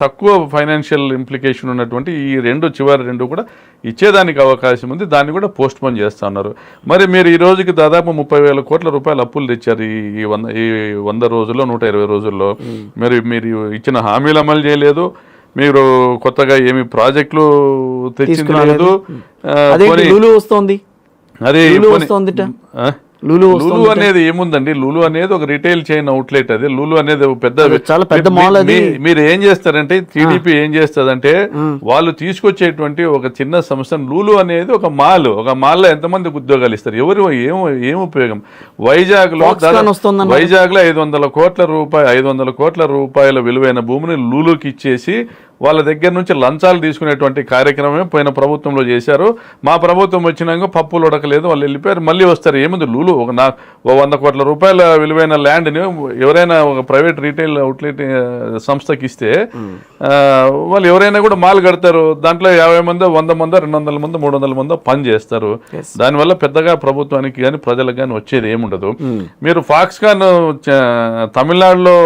తక్కువ financial implication ఉన్నటువంటి ఈ చివరి రెండు కూడా ఇచ్చేదానికి అవకాశం ఉంది. దాన్ని కూడా పోస్ట్ పోన్ చేస్తా ఉన్నారు. మరి మీరు ఈ రోజుకి దాదాపు 30,000 కోట్ల రూపాయల అప్పులు తెచ్చారు ఈ 100 రోజుల్లో, 120 రోజుల్లో. మీరు ఇచ్చిన హామీలు అమలు చేయలేదు, మీరు కొత్తగా ఏమి ప్రాజెక్టులు తెచ్చింది. లులు అనేది ఏముందండి, లులు అనేది ఒక రిటైల్ చైన్ అవుట్లెట్. అది లులు అనేది చాలా పెద్ద మాల్. మీరు ఏం చేస్తారంటే టీడీపీ ఏం చేస్తుందంటే వాళ్ళు తీసుకొచ్చేటువంటి ఒక చిన్న సంస్థ. లులు అనేది ఒక మాల్లో ఎంతమందికి ఉద్యోగాలు ఇస్తారు, ఏం ఉపయోగం? వైజాగ్ లో 500 కోట్ల రూపాయల విలువైన భూమిని లులుకి ఇచ్చేసి వాళ్ళ దగ్గర నుంచి లంచాలు తీసుకునేటువంటి కార్యక్రమమే పోయిన ప్రభుత్వంలో చేశారు. మా ప్రభుత్వం వచ్చినాక పప్పులు ఉడకలేదు, వాళ్ళు వెళ్ళిపోయారు. మళ్ళీ వస్తారు. ఏముంది, లులు ఒక 100 కోట్ల రూపాయల విలువైన ల్యాండ్ని ఎవరైనా ఒక ప్రైవేట్ రీటైల్ అవుట్లెట్ సంస్థకి ఇస్తే వాళ్ళు ఎవరైనా కూడా మాల్ కడతారు. దాంట్లో 50 మందో 100 మందో 200 మందో 300 మందో పని చేస్తారు. దానివల్ల పెద్దగా ప్రభుత్వానికి కానీ ప్రజలకు కానీ వచ్చేది ఏముండదు. మీరు ఫాక్స్కాన్ తమిళనాడులో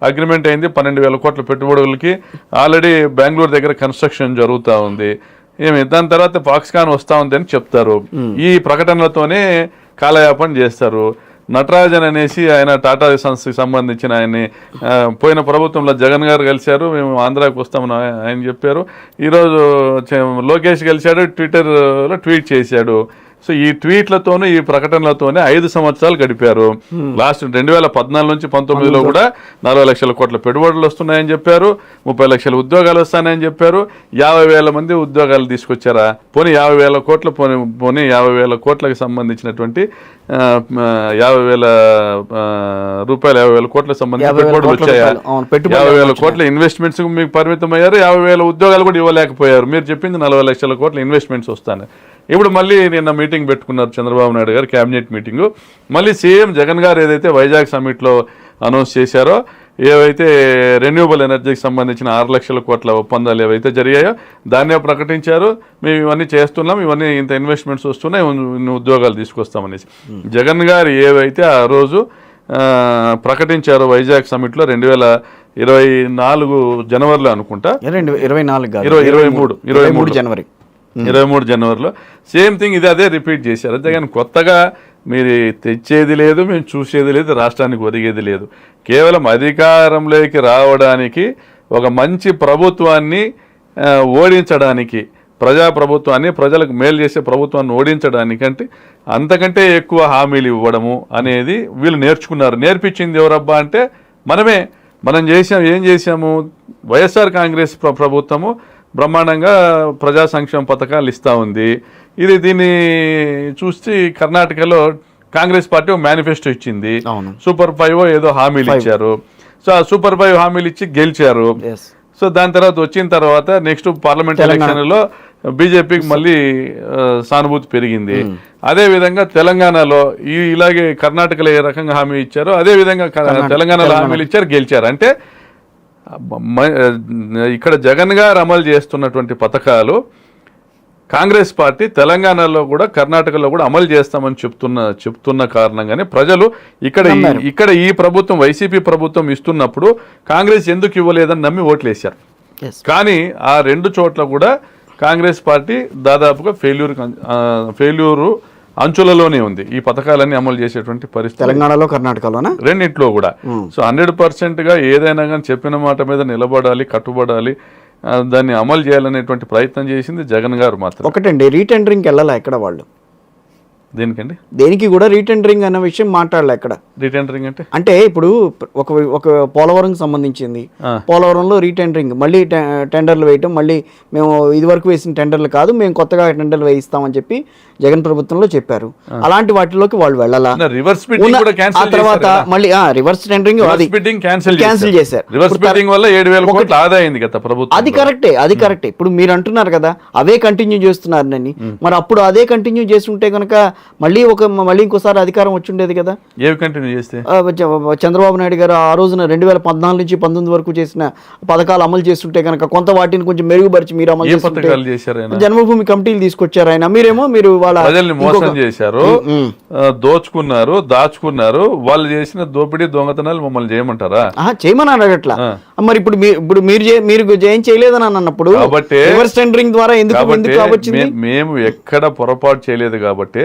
అగ్రిమెంట్ అయింది 12,000 కోట్ల పెట్టుబడులకి. ఆల్రెడీ బెంగళూరు దగ్గర కన్స్ట్రక్షన్ జరుగుతూ ఉంది. దాని తర్వాత ఫాక్స్కాన్ వస్తూ ఉంది అని చెప్తారు. ఈ ప్రకటనలతోనే కాలయాపన చేస్తారు. నటరాజన్ అనేసి ఆయన టాటా సంస్థకి సంబంధించిన ఆయన్ని పోయిన ప్రభుత్వంలో జగన్ గారు కలిశారు, మేము ఆంధ్రాకి వస్తామని ఆయన చెప్పారు. ఈరోజు లోకేష్ కలిశాడు, ట్విట్టర్లో ట్వీట్ చేశాడు. సో ఈ ట్వీట్లతోనూ ఈ ప్రకటనలతోనే 5 సంవత్సరాలు గడిపారు. లాస్ట్ 2014 నుంచి 19లో కూడా 40 లక్షల కోట్ల పెట్టుబడులు వస్తున్నాయని చెప్పారు, 30 లక్షల ఉద్యోగాలు వస్తాయని చెప్పారు. 50,000 మంది ఉద్యోగాలు తీసుకొచ్చారా? పోనీ 50,000 కోట్ల పోనీ 50,000 కోట్లకు సంబంధించినటువంటి 50,000 రూపాయలు 50,000 కోట్లకు సంబంధించిన పెట్టుబడులు వచ్చాయా? 50,000 కోట్ల ఇన్వెస్ట్మెంట్స్ మీకు పరిమితం అయ్యారు. 50,000 ఉద్యోగాలు కూడా ఇవ్వలేకపోయారు. మీరు చెప్పింది 40 లక్షల కోట్ల ఇన్వెస్ట్మెంట్స్ వస్తాను. ఇప్పుడు మళ్ళీ నిన్న మీటింగ్ పెట్టుకున్నారు చంద్రబాబు నాయుడు గారు, క్యాబినెట్ మీటింగు. మళ్ళీ సీఎం జగన్ గారు ఏదైతే వైజాగ్ సమ్మిట్లో అనౌన్స్ చేశారో, ఏవైతే రెన్యూబుల్ ఎనర్జీకి సంబంధించిన 6 లక్షల కోట్ల ఒప్పందాలు ఏవైతే జరిగాయో దాన్నే ప్రకటించారు. మేము ఇవన్నీ చేస్తున్నాం, ఇవన్నీ ఇంత ఇన్వెస్ట్మెంట్స్ వస్తున్నాయి, ఇన్ని ఉద్యోగాలు తీసుకొస్తామనేసి. జగన్ గారు ఏవైతే ఆ రోజు ప్రకటించారో వైజాగ్ సమ్మిట్లో 2024 జనవరిలో అనుకుంటా, 23 జనవరిలో సేమ్ థింగ్ అదే రిపీట్ చేశారు. అంతేగాని కొత్తగా మీరు తెచ్చేది లేదు, మేము చూసేది లేదు, రాష్ట్రానికి ఒరిగేది లేదు. కేవలం అధికారంలోకి రావడానికి, ఒక మంచి ప్రభుత్వాన్ని ఓడించడానికి, ప్రజాప్రభుత్వాన్ని, ప్రజలకు మేలు చేసే ప్రభుత్వాన్ని ఓడించడానికి అంటే అంతకంటే ఎక్కువ హామీలు ఇవ్వడము అనేది వీళ్ళు నేర్చుకున్నారు. నేర్పించింది ఎవరబ్బా అంటే మనమే. ఏం చేశాము? వైఎస్ఆర్ కాంగ్రెస్ ప్రభుత్వము బ్రహ్మాండంగా ప్రజా సంక్షేమ పథకాలు ఇస్తూ ఉంది. దీన్ని చూసి కర్ణాటకలో కాంగ్రెస్ పార్టీ మేనిఫెస్టో ఇచ్చింది. సూపర్ 5 ఏదో హామీలు ఇచ్చారు. సో ఆ సూపర్ 5 హామీలు ఇచ్చి గెలిచారు. సో దాని తర్వాత వచ్చిన తర్వాత నెక్స్ట్ పార్లమెంట్ ఎలక్షన్లో బీజేపీకి మళ్ళీ సానుభూతి పెరిగింది. అదేవిధంగా తెలంగాణలో ఇలాగే కర్ణాటకలో ఏ రకంగా హామీ ఇచ్చారో అదేవిధంగా తెలంగాణలో హామీలు ఇచ్చారు, గెలిచారు. అంటే ఇక్కడ జగన్ గారు అమలు చేస్తున్నటువంటి పథకాలు కాంగ్రెస్ పార్టీ తెలంగాణలో కూడా కర్ణాటకలో కూడా అమలు చేస్తామని చెప్తున్న కారణంగానే ప్రజలు ఇక్కడ ఈ ప్రభుత్వం వైసీపీ ప్రభుత్వం ఇస్తున్నప్పుడు కాంగ్రెస్ ఎందుకు ఇవ్వలేదని నమ్మి ఓట్లేశారు. కానీ ఆ 2 చోట్ల కూడా కాంగ్రెస్ పార్టీ దాదాపుగా ఫెయిల్యూరు అంచులలోనే ఉంది. ఈ పథకాలన్నీ అమలు చేసేటువంటి పరిస్థితి తెలంగాణలో, కర్ణాటకలోనా, రెండింటిలో కూడా. సో 100%గా ఏదైనా కానీ చెప్పిన మాట మీద నిలబడాలి, కట్టుబడాలి, దాన్ని అమలు చేయాలనేటువంటి ప్రయత్నం చేసింది జగన్ గారు మాత్రం. ఒకటండి, రీటెండరింగ్కి వెళ్ళాలా ఎక్కడ వాళ్ళు? దేనికండి? దేనికి కూడా రీటెండరింగ్ అన్న విషయం మాట్లాడలే ఎక్కడ. రీటెండరింగ్ అంటే ఇప్పుడు ఒక పోలవరం సంబంధించింది, పోలవరంలో రీటెండరింగ్, మళ్ళీ టెండర్లు వేయటం, మళ్ళీ మేము ఇదివరకు వేసిన టెండర్లు కాదు, మేము కొత్తగా టెండర్లు వేయిస్తామని చెప్పి జగన్ ప్రభుత్వంలో చెప్పారు. అలాంటి వాటిలోకి వాళ్ళు వెళ్ళాలా? ఆ తర్వాత మళ్ళీ రివర్స్ టెండరింగ్ క్యాన్సిల్ చేశారు. అది కరెక్టే. ఇప్పుడు మీరు అంటున్నారు కదా అవే కంటిన్యూ చేస్తున్నారని. మరి అప్పుడు అదే కంటిన్యూ చేస్తుంటే కనుక మళ్ళీ ఇంకోసారి అధికారం వచ్చి ఉండేది కదా. ఏవి కంటిన్యూ చేస్తే చంద్రబాబు నాయుడు గారు ఆ రోజున 2014 నుంచి 19 వరకు చేసిన పథకాలు అమలు చేస్తుంటే కనుక కొంత వాటిని కొంచెం మెరుగుపరిచి మీరు అమలు చేస్తుంటే జన్మభూమి కమిటీలు తీసుకొచ్చారు ఆయన. మీరు వాళ్ళ ప్రజల్ని మోసం చేశారు, దోచుకున్నారు, దాచుకున్నారు. వాళ్ళు చేసిన దోపిడీ దొంగతనాలు మమ్మల్ని చేయమంటారా? చేయమని అడగట్లా. మరి ఇప్పుడు మీరు ఏం చేయలేదని అన్నప్పుడు రివర్స్ టెండరింగ్ ద్వారా ఎందుకు మేము ఎక్కడ పొరపాటు చేయలేదు కాబట్టి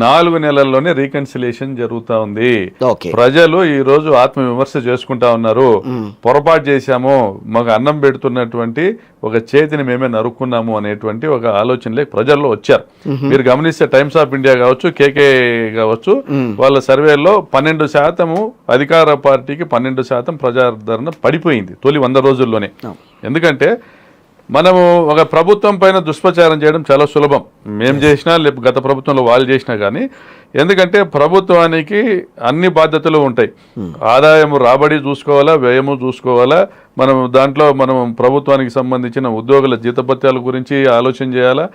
4 నెలల్లోనే రీకన్సిలేషన్ జరుగుతా ఉంది. ప్రజలు ఈ రోజు ఆత్మ విమర్శ చేసుకుంటా ఉన్నారు. పొరపాటు చేశాము, మాకు అన్నం పెడుతున్నటువంటి ఒక చేతిని మేమే నరుక్కున్నాము అనేటువంటి ఒక ఆలోచనలే ప్రజల్లో వచ్చారు. మీరు గమనిస్తే టైమ్స్ ఆఫ్ ఇండియా కావచ్చు, కేకే కావచ్చు, వాళ్ళ సర్వేలో 12% అధికార పార్టీకి 12% ప్రజాదరణ పడిపోయింది తొలి 100 రోజుల్లోనే. ఎందుకంటే మనము ఒక ప్రభుత్వం పైన దుష్ప్రచారం చేయడం చాలా సులభం. మేము చేసినా లేకపోతే గత ప్రభుత్వంలో వాళ్ళు చేసినా కానీ, ఎందుకంటే ప్రభుత్వానికి అన్ని బాధ్యతలు ఉంటాయి. ఆదాయము రాబడి చూసుకోవాలా, వ్యయము చూసుకోవాలా. మనం దాంట్లో మనం ప్రభుత్వానికి సంబంధించిన ఉద్యోగుల జీతభత్యాల గురించి ఆలోచన చేయాలా.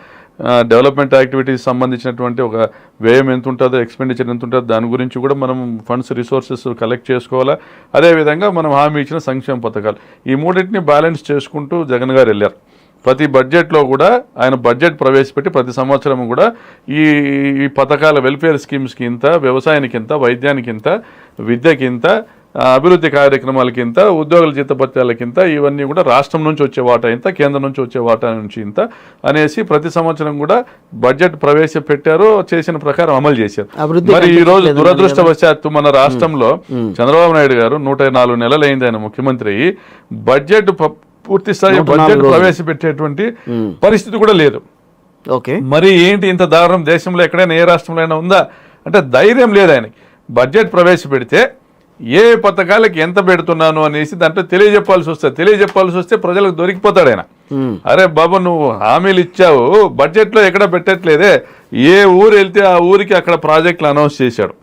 డెవలప్మెంట్ యాక్టివిటీస్ సంబంధించినటువంటి ఒక వ్యయం ఎంత ఉంటుందో, ఎక్స్పెండిచర్ ఎంత ఉంటుందో దాని గురించి కూడా మనం ఫండ్స్ రిసోర్సెస్ కలెక్ట్ చేసుకోవాలా. అదేవిధంగా మనం హామీ ఇచ్చిన సంక్షేమ పథకాలు, ఈ మూడింటిని బ్యాలెన్స్ చేసుకుంటూ జగన్ గారు వెళ్ళారు. ప్రతి బడ్జెట్లో కూడా ఆయన బడ్జెట్ ప్రవేశపెట్టి ప్రతి సంవత్సరం కూడా ఈ పథకాల వెల్ఫేర్ స్కీమ్స్కి ఇంత, వ్యవసాయానికి ఇంత, వైద్యానికి ఇంత, విద్యకి ఇంత, అభివృద్ధి కార్యక్రమాలకి ఇంత, ఉద్యోగుల జీతభత్యాలకి ఇంత, ఇవన్నీ కూడా రాష్ట్రం నుంచి వచ్చే వాటా ఇంత, కేంద్రం నుంచి వచ్చే వాటా నుంచి ఇంత అనేసి ప్రతి సంవత్సరం కూడా బడ్జెట్ ప్రవేశపెట్టారు. చేసిన ప్రకారం అమలు చేశారు. మరి ఈ రోజు దురదృష్టవశాత్తు మన రాష్ట్రంలో చంద్రబాబు నాయుడు గారు 104 నెలలు అయింది ఆయన ముఖ్యమంత్రి, బడ్జెట్ పూర్తి స్థాయి బడ్జెట్ ప్రవేశపెట్టేటువంటి పరిస్థితి కూడా లేదు. మరి ఏంటి ఇంత దారుణం? దేశంలో ఎక్కడైనా ఏ రాష్ట్రంలో అయినా ఉందా అంటే ధైర్యం లేదు ఆయనకి. బడ్జెట్ ప్రవేశపెడితే ఏ పథకాలకి ఎంత పెడుతున్నాను అనేసి దాంట్లో తెలియజెప్పాల్సి వస్తే ప్రజలకు దొరికిపోతాడు ఆయన. అరే బాబు, నువ్వు హామీలు ఇచ్చావు, బడ్జెట్లో ఎక్కడ పెట్టట్లేదే. ఏ ఊరు వెళ్తే ఆ ఊరికి అక్కడ ప్రాజెక్టులు అనౌన్స్ చేశాడు,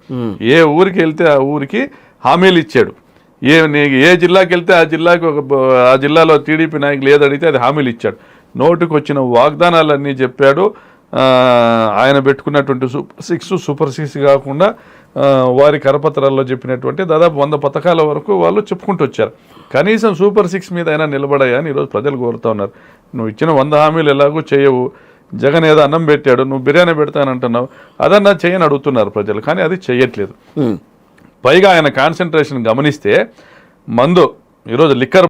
ఏ ఊరికి వెళ్తే ఆ ఊరికి హామీలు ఇచ్చాడు. ఏ జిల్లాకి వెళ్తే ఆ జిల్లాలో టీడీపీ నాయకులు ఏది అడిగితే అది హామీలు ఇచ్చాడు. నోటికి వచ్చిన వాగ్దానాలన్నీ చెప్పాడు. ఆయన పెట్టుకున్నటువంటి సూపర్ 6 కాకుండా వారి కరపత్రాల్లో చెప్పినటువంటి దాదాపు 100 పథకాల వరకు వాళ్ళు చెప్పుకుంటూ వచ్చారు. కనీసం సూపర్ 6 మీద అయినా నిలబడాయా అని ఈరోజు ప్రజలు కోరుతూ ఉన్నారు. నువ్వు ఇచ్చిన 100 హామీలు ఎలాగో చేయవు. జగన్ ఏదో అన్నం పెట్టాడు, నువ్వు బిర్యానీ పెడతానంటున్నావు, అదన్నా చేయని అడుగుతున్నారు ప్రజలు. కానీ అది చేయట్లేదు. పైగా ఆయన కాన్సన్ట్రేషన్ గమనిస్తే మందు ఈరోజు లిక్కర్